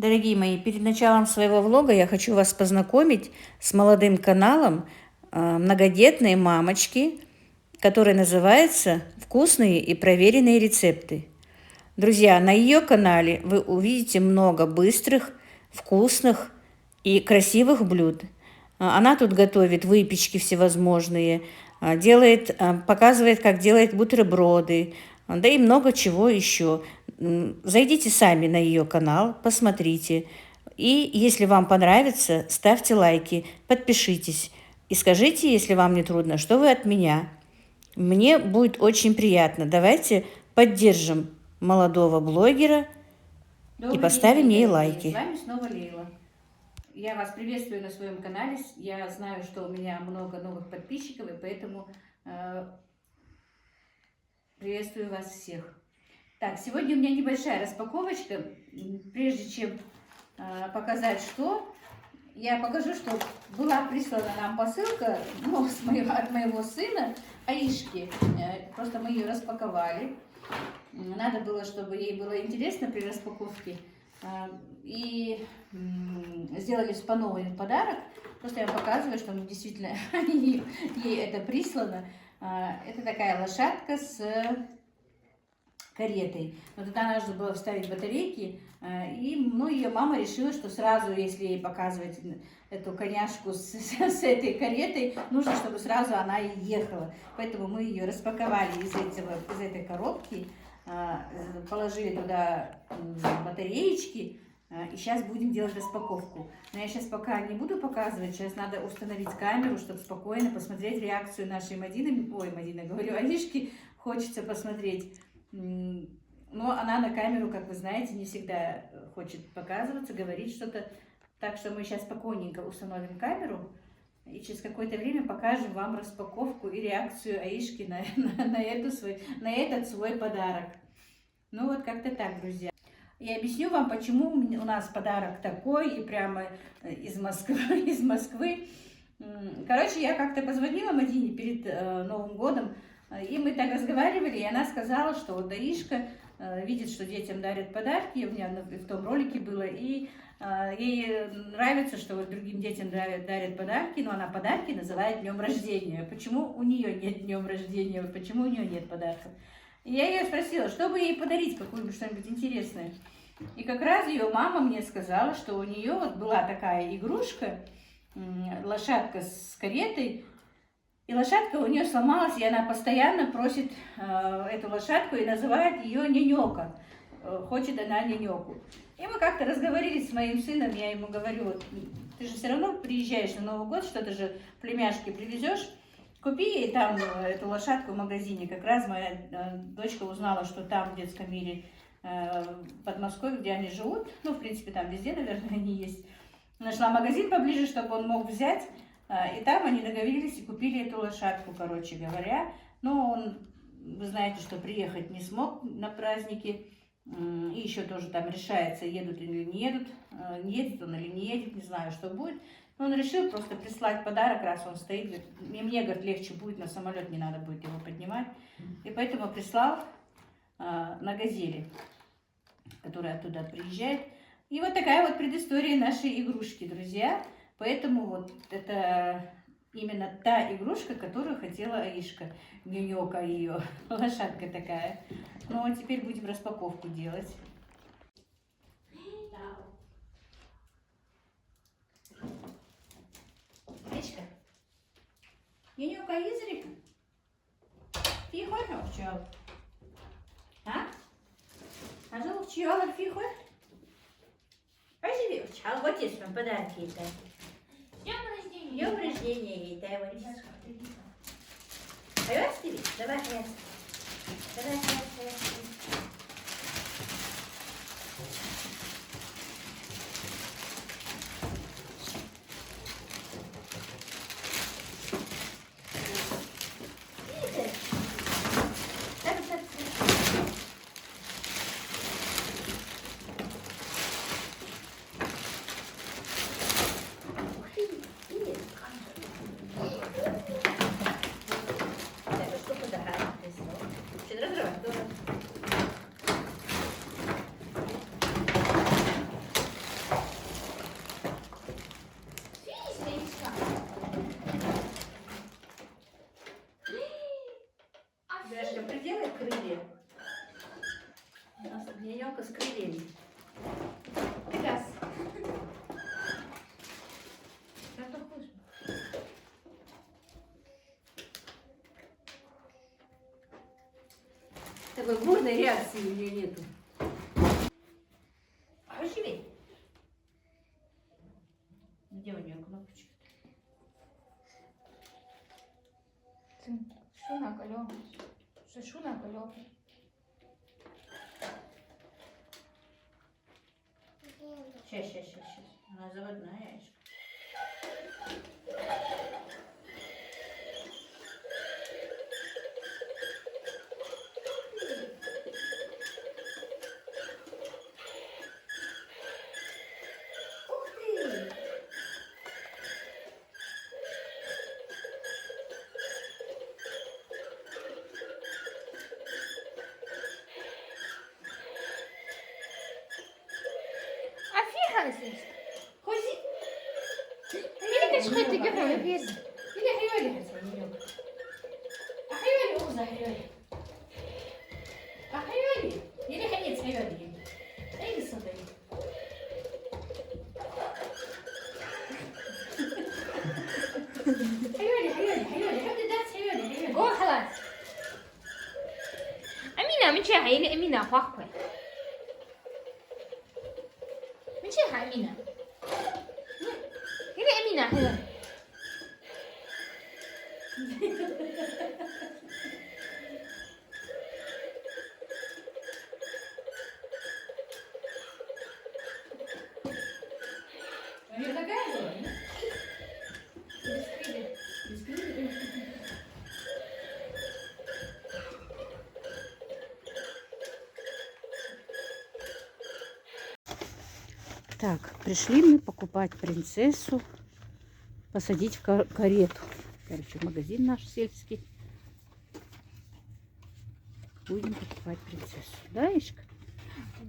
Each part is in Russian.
Дорогие мои, перед началом своего влога я хочу вас познакомить с молодым каналом многодетной мамочки, который называется «Вкусные и проверенные рецепты». Друзья, на ее канале вы увидите много быстрых, вкусных и красивых блюд. Она тут готовит выпечки всевозможные, показывает, как делает бутерброды, да и много чего еще. Зайдите сами на ее канал, посмотрите. И если вам понравится, ставьте лайки, подпишитесь. И скажите, если вам не трудно, что вы от меня. Мне будет очень приятно. Давайте поддержим молодого блогера и поставим ей лайки. С вами снова Лейла. Я вас приветствую на своем канале. Я знаю, что у меня много новых подписчиков, и поэтому приветствую вас всех. Так, сегодня у меня небольшая распаковочка. Прежде чем показать, что, я покажу, что была прислана нам посылка от моего сына Аишки. Просто мы ее распаковали. Надо было, чтобы ей было интересно при распаковке. И сделали по новый подарок. Просто я вам показываю, что действительно ей это прислано. Это такая лошадка с каретой. Но туда нужно было вставить батарейки. И ее мама решила, что сразу, если ей показывать эту коняшку с этой каретой, нужно, чтобы сразу она и ехала. Поэтому мы ее распаковали из этой коробки, положили туда батареечки. И сейчас будем делать распаковку. Но я сейчас пока не буду показывать. Сейчас надо установить камеру, чтобы спокойно посмотреть реакцию нашей Аишки. Хочется посмотреть. Но она на камеру, как вы знаете, не всегда хочет показываться, говорить что-то. Так что мы сейчас спокойненько установим камеру. И через какое-то время покажем вам распаковку и реакцию Аишки на этот свой подарок. Ну вот как-то так, друзья. Я объясню вам, почему у нас подарок такой, и прямо из Москвы. Короче, я как-то позвонила Мадине перед Новым годом, и мы так разговаривали, и она сказала, что вот Аишка видит, что детям дарят подарки, у меня в том ролике было, и ей нравится, что вот другим детям дарят подарки, но она подарки называет днем рождения. Почему у нее нет днем рождения, почему у нее нет подарков? И я ее спросила, что бы ей подарить, какое-нибудь что-нибудь интересное. И как раз ее мама мне сказала, что у нее вот была такая игрушка, лошадка с каретой, и лошадка у нее сломалась, и она постоянно просит эту лошадку и называет ее Ненёка. Хочет она Ненёку. И мы как-то разговорились с моим сыном, я ему говорю, вот, ты же все равно приезжаешь на Новый год, что-то же племяшке привезешь, купи ей там эту лошадку в магазине. Как раз моя дочка узнала, что там в детском мире в Подмосковье, где они живут, в принципе, там везде, наверное, они есть, нашла магазин поближе, чтобы он мог взять, и там они договорились и купили эту лошадку, короче говоря. Но он, вы знаете, что приехать не смог на праздники, и еще тоже там решается, едут или не едут, едет он или не едет, не знаю, что будет. Но он решил просто прислать подарок, раз он стоит, и мне, говорит, легче будет, на самолет не надо будет его поднимать. И поэтому прислал на газели, которая оттуда приезжает. И вот такая вот предыстория нашей игрушки, друзья. Поэтому вот это именно та игрушка, которую хотела Аишка. Нюнёка ее, лошадка такая. Ну а теперь будем распаковку делать. Аишка, Нюнёка изрик? Фихо, чё? А? Ажал чё, фихо? Поживи, а вот есть вам подарки ей-то. Днем рождения ей-то, Валис. Айос тебе? Давай, Айос. Давай, Айос. Такой бурной реакции у нее нету. Поживи. Где у нее кнопочка? Шуна колём. Шуна колём. Сейчас. Она заводная. Ух ты! Афига здесь. Хози. Или что ты говоришь? Или хрёли, а хрёли уза хрёли. А хрёли? Или конец хрёли. Эй, сюда. Хрёли, да, хрёли. Go خلاص. أمينة من شيء هاي أمينة فاقة. من شيء هاي أمينة. هي أمينة هلا. У неё такая была, да? Так, пришли мы покупать принцессу, посадить в карету. Короче, магазин наш сельский. Будем покупать принцессу. Да, Ишка?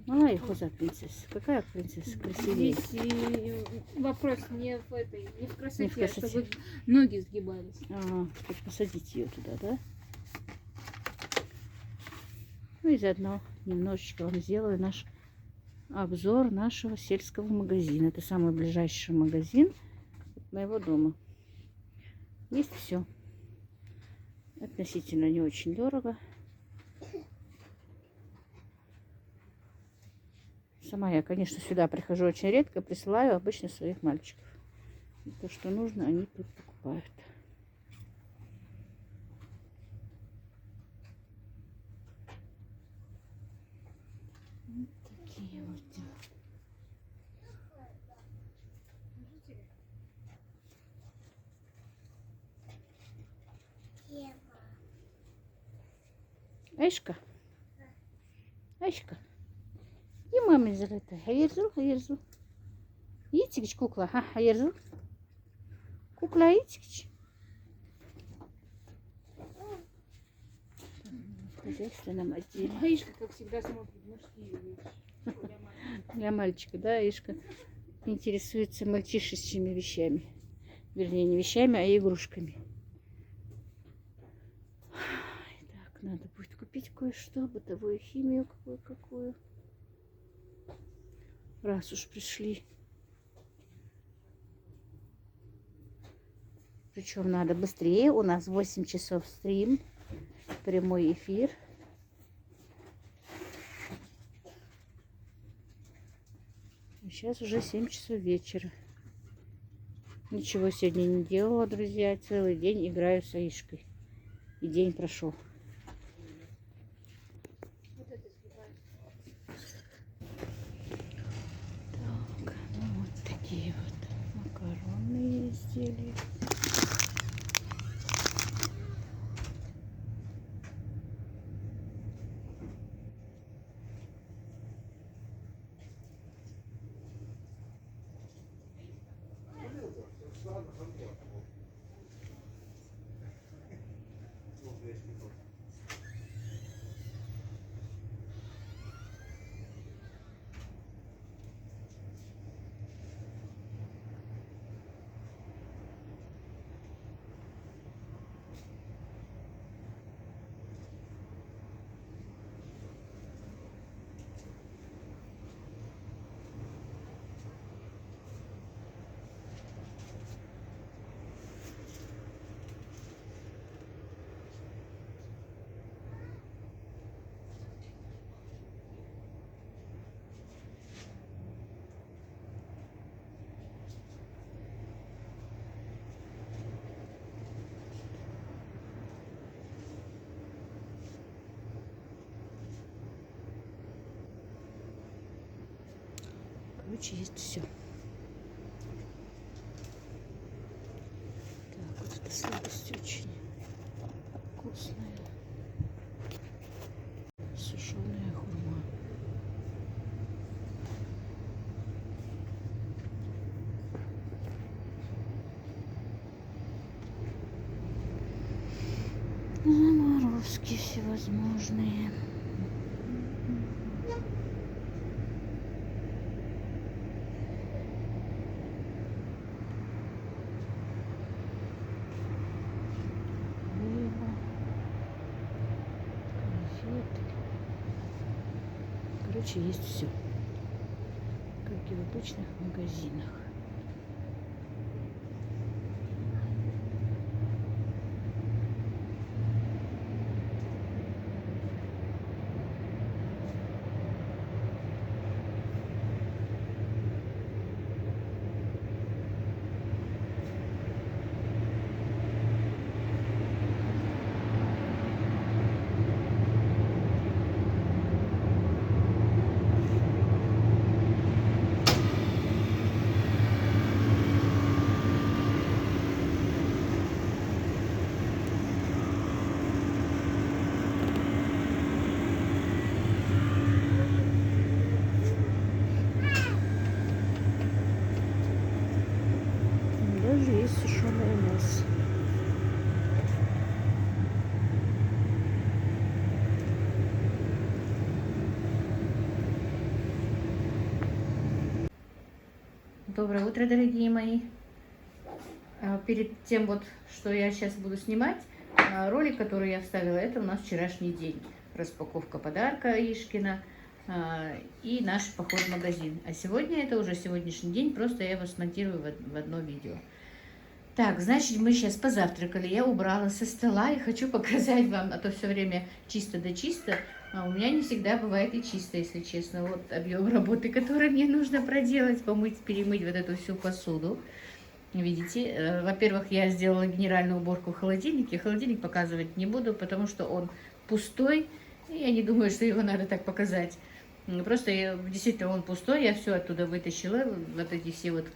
Мала и хоза принцесса. Какая принцесса красивее? Здесь вопрос не в этой, не в красоте, Не в красоте. чтобы ноги сгибались. Ага, так посадить ее туда, да? Ну и заодно немножечко вам сделаю наш обзор нашего сельского магазина. Это самый ближайший магазин от моего дома. Есть все. Относительно не очень дорого. Сама я, конечно, сюда прихожу очень редко. Присылаю обычно своих мальчиков. И то, что нужно, они тут покупают. Вот такие вот дела. Айшка. Айшка. И мама залета. Hayırdır. Yiğitçik kukla. Ha, hayırdır. Кукла Yiğitçik. В хозяйственном отделе. Ишка, как всегда, смотрит мужские вещи. Для мальчика, да, Ишка интересуется мальчишечьими вещами. Вернее, не вещами, а игрушками. Так, надо будет купить кое-что, бытовую химию какую. Раз уж пришли. Причем надо быстрее. У нас 8 часов стрим. Прямой эфир. Сейчас уже 7 часов вечера. Ничего сегодня не делала, друзья. Целый день играю с Аишкой. И день прошел. Так, ну вот такие вот макаронные изделия. Короче, есть все. Так, вот эта сладость очень вкусная. Сушеная хурма. Заморозки всевозможные. Рыба, конфеты. Короче, есть все, как и в обычных магазинах. Даже есть сушеное мясо. Доброе утро, дорогие мои. Перед тем, вот, что я сейчас буду снимать, ролик, который я вставила, это у нас вчерашний день. Распаковка подарка Ишкина и наш поход в магазин. А сегодня, это уже сегодняшний день, просто я его смонтирую в одно видео. Так, значит, мы сейчас позавтракали, я убрала со стола и хочу показать вам, а то все время чисто да чисто, а у меня не всегда бывает и чисто, если честно. Вот объем работы, который мне нужно проделать, помыть, перемыть вот эту всю посуду. Видите, во-первых, я сделала генеральную уборку в холодильнике, холодильник показывать не буду, потому что он пустой, и я не думаю, что его надо так показать. Просто действительно он пустой, я все оттуда вытащила, вот эти все вот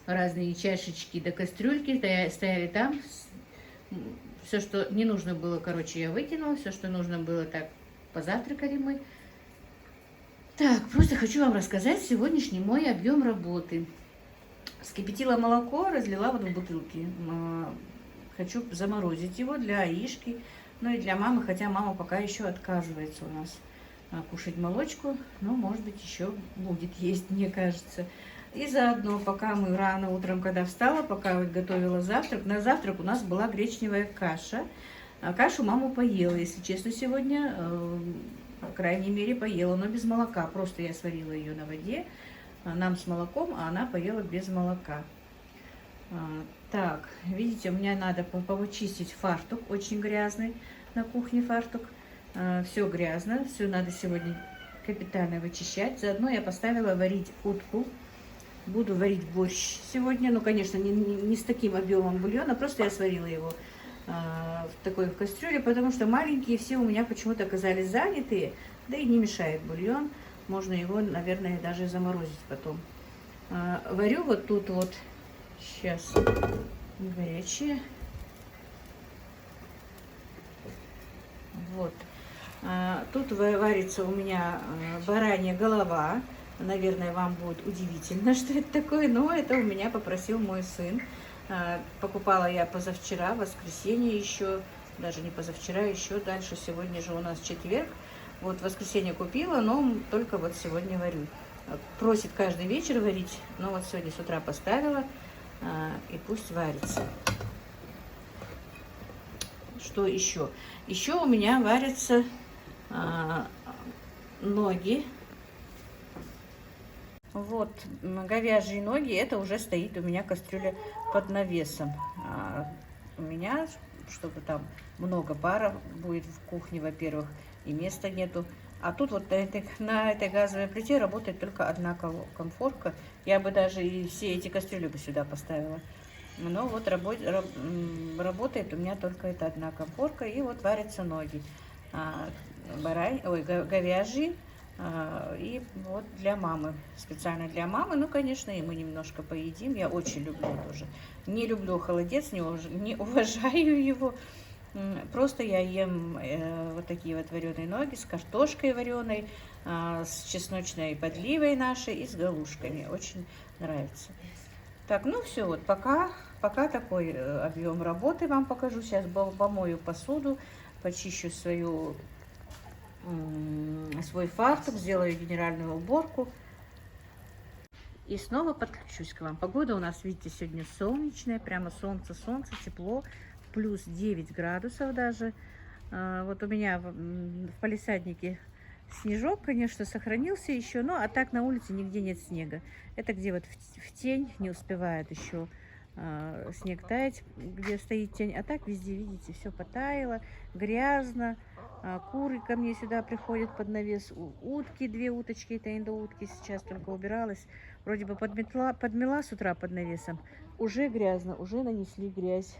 разные чашечки да кастрюльки стояли там. Все, что не нужно было, короче, я выкинула. Все, что нужно было, так, позавтракали мы. Так, просто хочу вам рассказать сегодняшний мой объем работы. Вскипятила молоко, разлила вот в бутылки. Хочу заморозить его для Аишки, ну и для мамы, хотя мама пока еще отказывается у нас кушать молочку, но, может быть, еще будет есть, мне кажется. И заодно, пока мы рано утром, когда встала, пока вот готовила завтрак, на завтрак у нас была гречневая каша. Кашу маму поела, если честно, сегодня, по крайней мере, поела, но без молока. Просто я сварила ее на воде, нам с молоком, а она поела без молока. Так, видите, у меня надо почистить фартук, очень грязный, на кухне фартук. Все грязно, все надо сегодня капитально вычищать. Заодно я поставила варить утку. Буду варить борщ сегодня, ну, конечно, не с таким объемом бульона, просто я сварила его в такой кастрюле, потому что маленькие все у меня почему-то оказались занятые, да и не мешает бульон, можно его, наверное, даже заморозить потом. Варю вот тут вот, сейчас, горячее, вот, тут варится у меня баранья голова. Наверное, вам будет удивительно, что это такое, но это у меня попросил мой сын. Покупала я позавчера, в воскресенье еще, даже не позавчера, еще дальше. Сегодня же у нас четверг. Вот в воскресенье купила, но только вот сегодня варю. Просит каждый вечер варить, но вот сегодня с утра поставила, и пусть варится. Что еще? Еще у меня варятся ноги. Вот, говяжьи ноги, это уже стоит у меня кастрюля под навесом. У меня, чтобы там много пара будет в кухне, во-первых, и места нету. А тут вот на этой газовой плите работает только одна конфорка. Я бы даже и все эти кастрюли бы сюда поставила. Но вот работает у меня только эта одна конфорка. И вот варятся ноги. Говяжьи. И вот для мамы, специально для мамы. Ну, конечно, и мы немножко поедим. Я очень люблю тоже. Не люблю холодец, не уважаю его. Просто я ем вот такие вот вареные ноги с картошкой вареной, с чесночной подливой нашей и с галушками. Очень нравится. Так, ну все, вот пока такой объем работы вам покажу. Сейчас помою посуду, почищу свой фартук, сделаю генеральную уборку. И снова подключусь к вам. Погода у нас, видите, сегодня солнечная, прямо солнце, тепло, плюс 9 градусов даже. Вот у меня в палисаднике снежок, конечно, сохранился еще, но а так на улице нигде нет снега. Это где вот в тень не успевает еще снег таять, где стоит тень. А так везде, видите, все потаяло, грязно. Куры ко мне сюда приходят под навес. Утки, 2 уточки, это индоутки, сейчас только убиралась. Вроде бы подмела с утра под навесом. Уже грязно, уже нанесли грязь.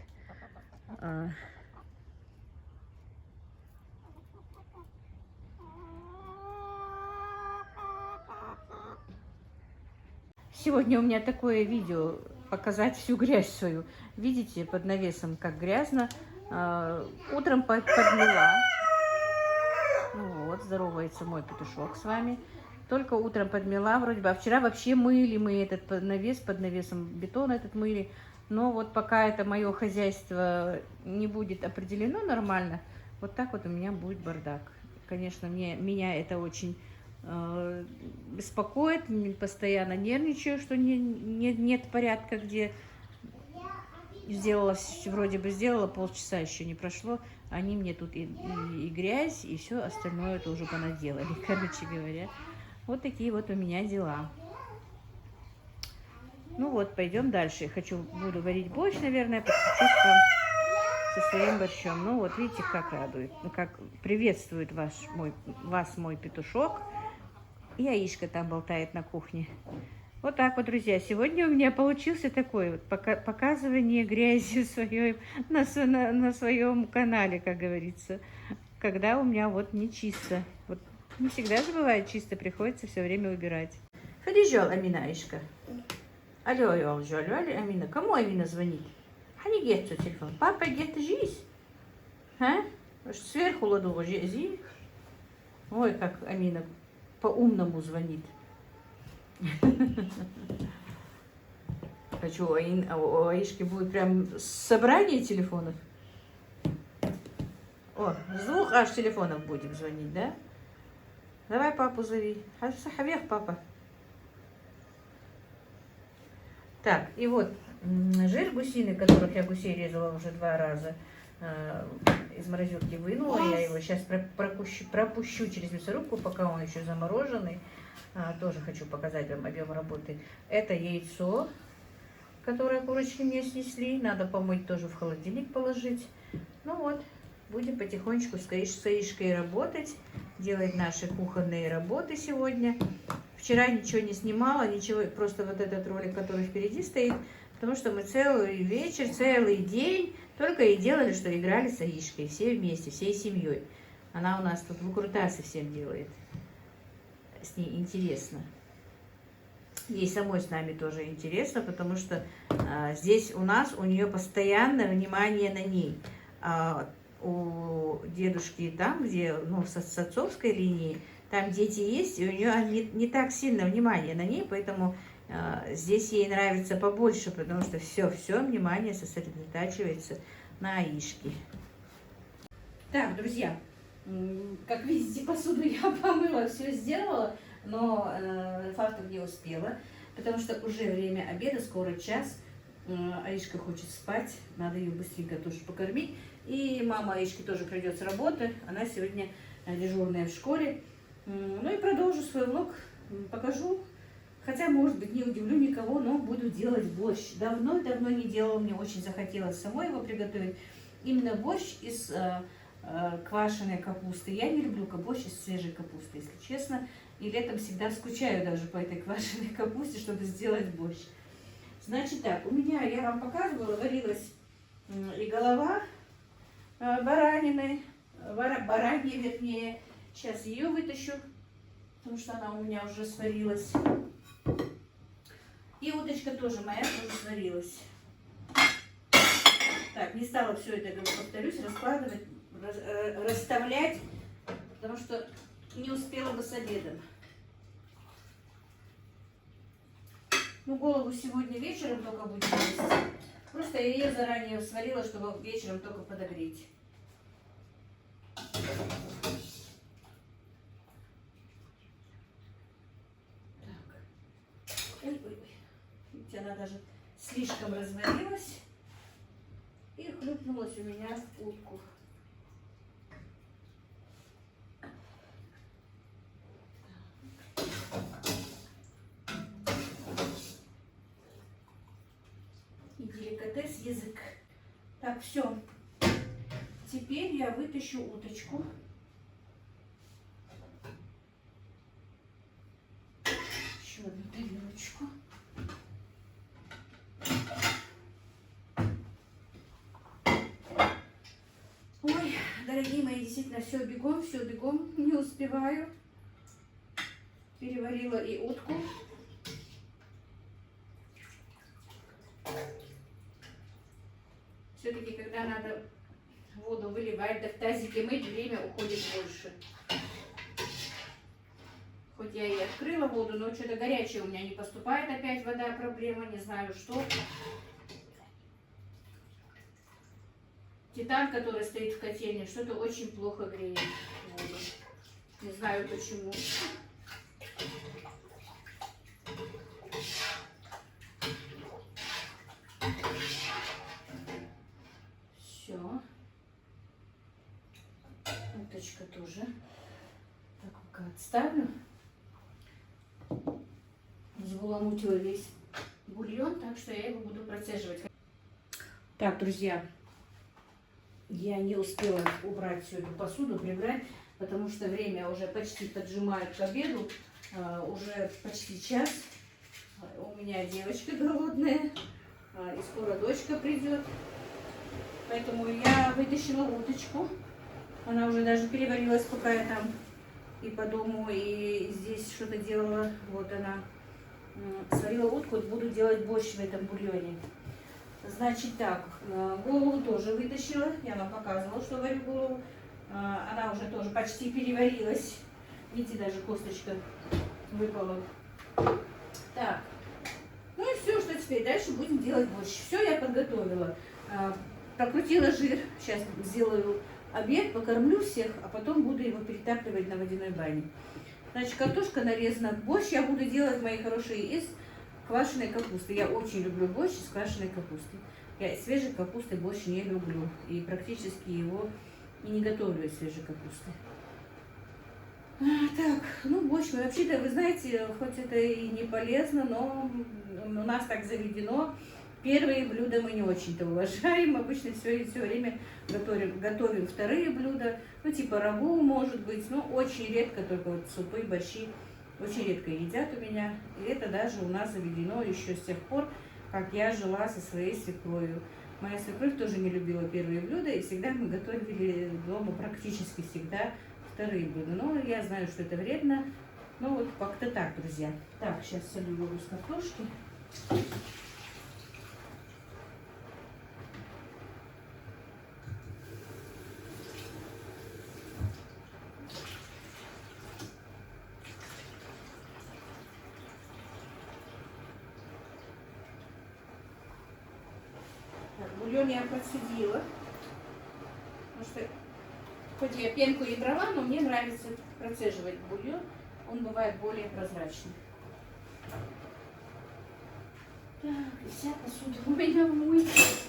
Сегодня у меня такое видео, показать всю грязь свою. Видите, под навесом как грязно. Утром подмела. Ну вот, здоровается мой петушок с вами. Только утром подмела вроде бы. А вчера вообще мыли мы этот навес, под навесом бетон этот мыли. Но вот пока это мое хозяйство не будет определено нормально, вот так вот у меня будет бардак. Конечно, меня это очень беспокоит, постоянно нервничаю, что нет порядка, где вроде бы сделала, полчаса еще не прошло, они мне тут и грязь, и все остальное тоже понаделали, короче говоря. Вот такие вот у меня дела. Ну вот, пойдем дальше. Буду варить борщ, наверное, подключусь к вам со своим борщом. Ну вот, видите, как радует, как приветствует вас мой петушок. И яичко там болтает на кухне. Вот так вот, друзья. Сегодня у меня получился такой вот показывание грязи на своем канале, как говорится. Когда у меня вот не чисто. Вот не всегда же бывает чисто, приходится все время убирать. Хадижал, Амина, Аишка. Алло, Амина. Кому Амина звонит? Хани гетто телефон. Папа гетто жизнь. А? Сверху ладу зи. Ой, как Амина по-умному звонит. А что, у Аишки будет прям собрание телефонов? О, с 2 аж телефонов будем звонить, да? Давай папу зови. Хавех, папа. Так, и вот жир гусиный, которых я гусей резала уже 2 раза, из морозилки вынула. Я его сейчас пропущу через мясорубку, пока он еще замороженный. Тоже хочу показать вам объем работы. Это яйцо, которое курочки мне снесли. Надо помыть, тоже в холодильник положить. Ну вот, будем потихонечку с Аишкой работать, делать наши кухонные работы сегодня. Вчера ничего не снимала, ничего, просто вот этот ролик, который впереди стоит, потому что мы целый вечер, целый день только и делали, что играли с Аишкой, все вместе, всей семьей. Она у нас тут выкрутасы всем делает. С ней интересно. Ей самой с нами тоже интересно, потому что здесь у нее постоянное внимание на ней. У дедушки там, где, ну, с отцовской линии, там дети есть, и у нее не так сильно внимание на ней, поэтому здесь ей нравится побольше, потому что все внимание сосредотачивается на Аишке. Так, друзья, как видите, посуду я помыла, все сделала, но фартук не успела, потому что уже время обеда, скоро 1. Аишка хочет спать, надо ее быстренько тоже покормить. И мама Аишки тоже придет с работы, она сегодня дежурная в школе. Ну и продолжу свой влог, покажу. Хотя, может быть, не удивлю никого, но буду делать борщ. Давно не делала, мне очень захотелось самой его приготовить. Именно борщ из квашеной капусты. Я не люблю борщ из свежей капусты, если честно. И летом всегда скучаю даже по этой квашеной капусте, чтобы сделать борщ. Значит так, у меня, я вам показывала, варилась и голова баранины, баранья вернее. Сейчас ее вытащу. потому что она у меня уже сварилась. И уточка тоже моя тоже сварилась. Так, не стала все это, повторюсь, раскладывать, расставлять, потому что не успела бы с обедом. Ну, голову сегодня вечером только будем есть. Просто я ее заранее сварила, чтобы вечером только подогреть. Ой-ой-ой. Видите, она даже слишком разварилась и хлюпнулась у меня в утку. И деликатес язык. Так, все. Теперь я вытащу уточку. Еще одну тарелочку. Ой, дорогие мои, действительно, все бегом, не успеваю. Переварила и утку. Все-таки, когда надо воду выливать, да в тазике мыть, время уходит больше. Хоть я и открыла воду, но что-то горячее у меня не поступает. Опять вода проблема, не знаю что. Титан, который стоит в котельне, что-то очень плохо греет воду. Не знаю почему. Все. Уточка тоже. Так, пока отставлю. Взбаламутила весь бульон, так что я его буду процеживать. Так, друзья, я не успела убрать всю эту посуду, прибрать, потому что время уже почти поджимает к обеду. Уже почти час. У меня девочка голодная, и скоро дочка придет. Поэтому я вытащила уточку. Она уже даже переварилась, пока я там и по дому, и здесь что-то делала. Вот она сварила утку, буду делать борщ в этом бульоне. Значит так, голову тоже вытащила. Я вам показывала, что варю голову. Она уже тоже почти переварилась. Видите, даже косточка выпала. Так, ну и все, что теперь дальше будем делать борщ. Все я подготовила. Прокрутила жир. Сейчас сделаю обед, покормлю всех, а потом буду его перетапливать на водяной бане. Значит, картошка нарезана. Борщ я буду делать, мои хорошие, из квашеной капусты. Я очень люблю борщ из квашеной капусты. Я из свежей капусты борщ не люблю. И практически его и не готовлю из свежей капусты. Так, ну борщ, вообще-то, вы знаете, хоть это и не полезно, но у нас так заведено. Первые блюда мы не очень-то уважаем. Обычно все время готовим вторые блюда. Ну, типа рагу, может быть. Но очень редко, только вот супы, борщи очень редко едят у меня. И это даже у нас заведено еще с тех пор, как я жила со своей свекровью. Моя свекровь тоже не любила первые блюда, и всегда мы готовили дома практически всегда вторые блюда. Но я знаю, что это вредно. Ну, вот как-то так, друзья. Так, сейчас солю воду с картошки. Бульон я процедила, потому что хоть я пенку и брала, но мне нравится процеживать бульон, он бывает более прозрачный. Так, и вся посуда у меня мыть.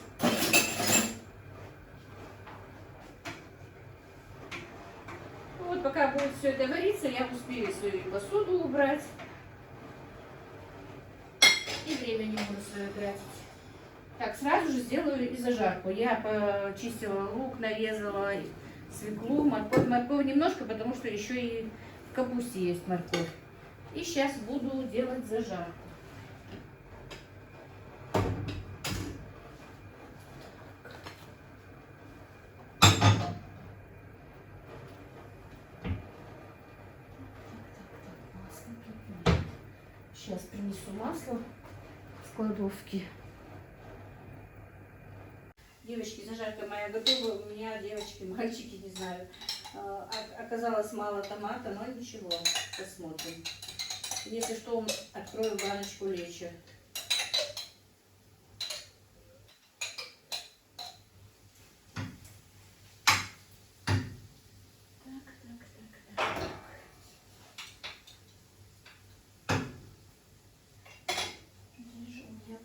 Вот пока будет все это вариться, я успею свою посуду убрать и время не буду свое тратить. Так, сразу же сделаю и зажарку. Я почистила лук, нарезала свеклу, морковь. Морковь немножко, потому что еще и в капусте есть морковь. И сейчас буду делать зажарку. Сейчас принесу масло с кладовки. Девочки, зажарка моя готова. У меня, девочки, мальчики, не знаю, оказалось мало томата, но ничего, посмотрим. Если что, открою баночку лечо.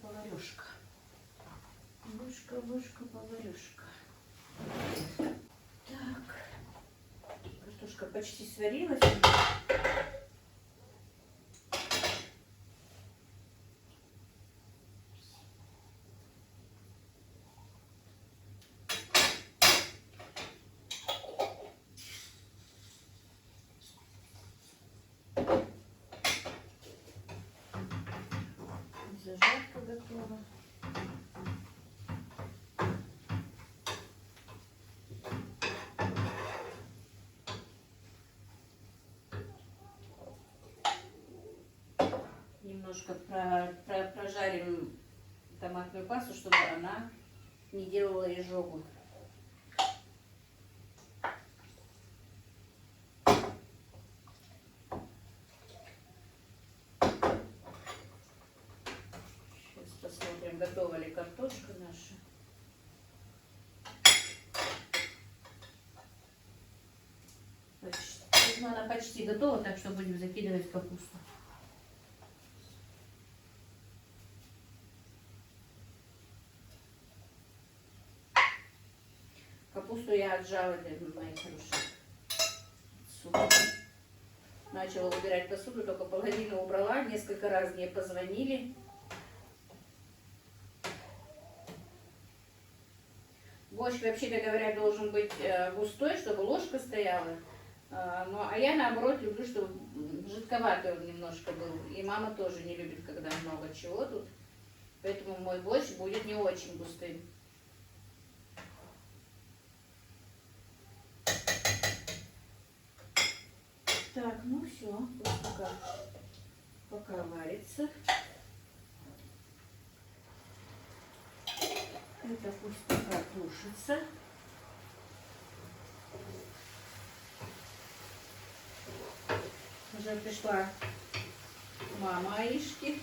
Поварешка. Ложка, поварешка. Так. Картошка почти сварилась. Зажарка готова. Немножко прожарим томатную пасту, чтобы она не делала изжогу. Посмотрим, готова ли картошка наша. Почти. Она почти готова, так что будем закидывать капусту. Капусту я отжала, мои хорошие. Супер. Начала убирать посуду, только половину убрала. Несколько раз мне позвонили. Борщ, вообще-то говоря, должен быть густой, чтобы ложка стояла. А я, наоборот, люблю, чтобы жидковатый он немножко был. И мама тоже не любит, когда много чего тут. Поэтому мой борщ будет не очень густым. Так, ну все, пока варится. Это пусть пока тушится. Уже пришла мама Аишки.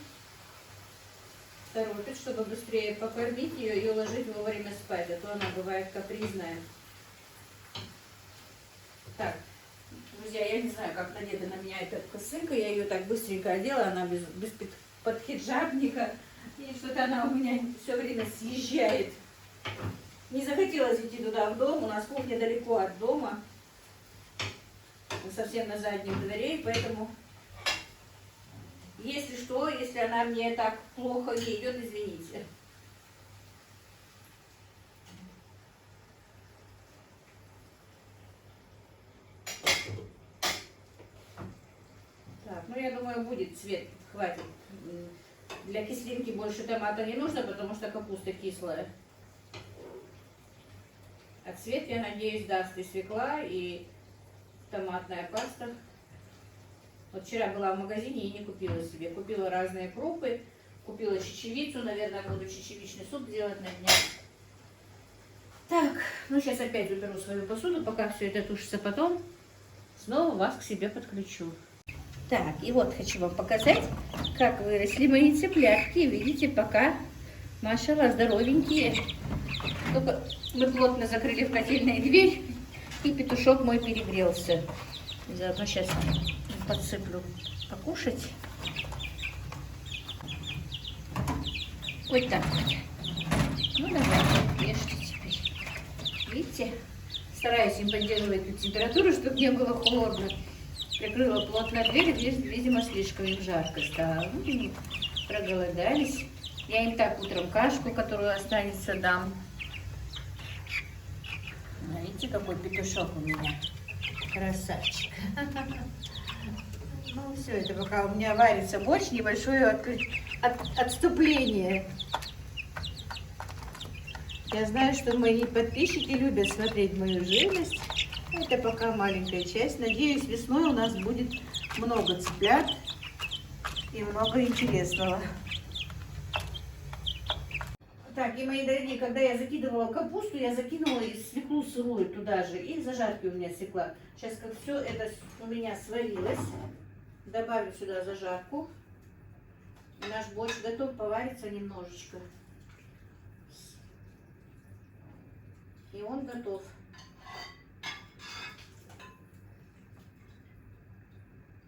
Торопит, чтобы быстрее покормить ее и уложить вовремя спать, а то она бывает капризная. Так, друзья, я не знаю, как надета на меня эта косынка. Я ее так быстренько одела, она без подхиджабника. И что-то она у меня все время съезжает. Не захотелось идти туда в дом. У нас кухня далеко от дома. Совсем на заднем дворе. Поэтому, если что, если она мне так плохо не идет, извините. Так, ну я думаю, будет цвет, хватит. Для кислинки больше томата не нужно, потому что капуста кислая. А цвет, я надеюсь, даст и свекла, и томатная паста. Вот вчера была в магазине и не купила себе. Купила разные крупы, купила чечевицу, наверное, буду чечевичный суп делать на днях. Так, ну сейчас опять уберу свою посуду, пока все это тушится, потом снова вас к себе подключу. Так, и вот хочу вам показать, как выросли мои цыплятки. Видите, пока, машалла, здоровенькие. Только мы плотно закрыли в котельной дверь, и петушок мой перегрелся. Заодно сейчас подсыплю покушать. Вот так вот. Ну, давайте, ешьте теперь. Видите? Стараюсь им поддерживать эту температуру, чтобы не было холодно. Прикрыла плотно дверь, видимо, слишком им жарко стало. Ну, проголодались. Я им так утром кашку, которую останется, дам. Видите, какой петушок у меня. Красавчик. Ну, все, это пока у меня варится борщ, небольшое отступление. Я знаю, что мои подписчики любят смотреть мою живность. Это пока маленькая часть. Надеюсь, весной у нас будет много цыплят. и много интересного. Так, и мои дорогие, когда я закидывала капусту, я закинула и свеклу сырую туда же. И зажарки у меня свекла. Сейчас как все это у меня сварилось, добавлю сюда зажарку. И наш борщ готов, поварится немножечко. И он готов.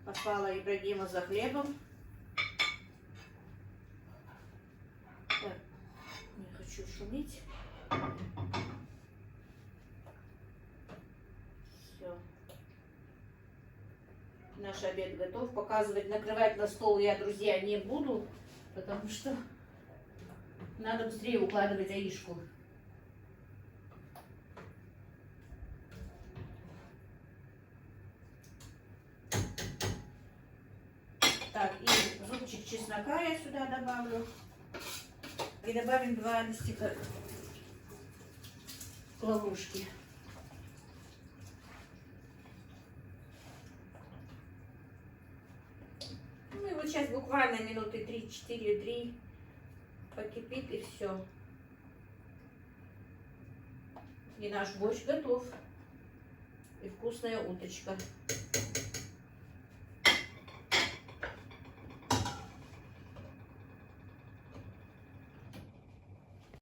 Послала Ибрагима за хлебом. Так, не хочу шуметь. Все. Наш обед готов. Показывать, накрывать на стол я, друзья, не буду, потому что надо быстрее укладывать Аишку. Так, и зубчик чеснока я сюда добавлю. И добавим 2 листика лаврушки. Ну и вот сейчас буквально минуты 3-4-3 покипит и все. И наш борщ готов. И вкусная уточка.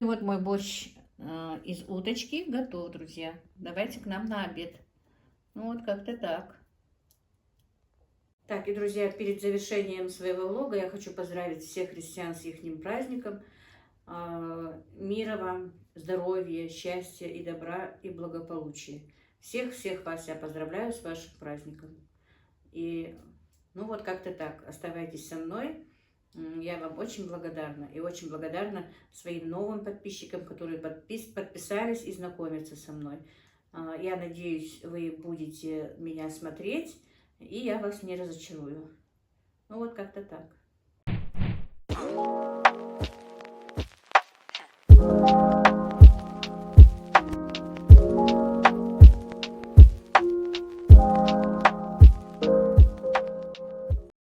И вот мой борщ из уточки готов, друзья. Давайте к нам на обед. Ну вот как-то так. Так, и, друзья, перед завершением своего влога я хочу поздравить всех христиан с их праздником. Мира вам, здоровья, счастья и добра и благополучия. Всех вас я поздравляю с вашим праздником. И, ну вот как-то так. Оставайтесь со мной. Я вам очень благодарна. И очень благодарна своим новым подписчикам, которые подписались и знакомятся со мной. Я надеюсь, вы будете меня смотреть, и я вас не разочарую. Ну вот как-то так.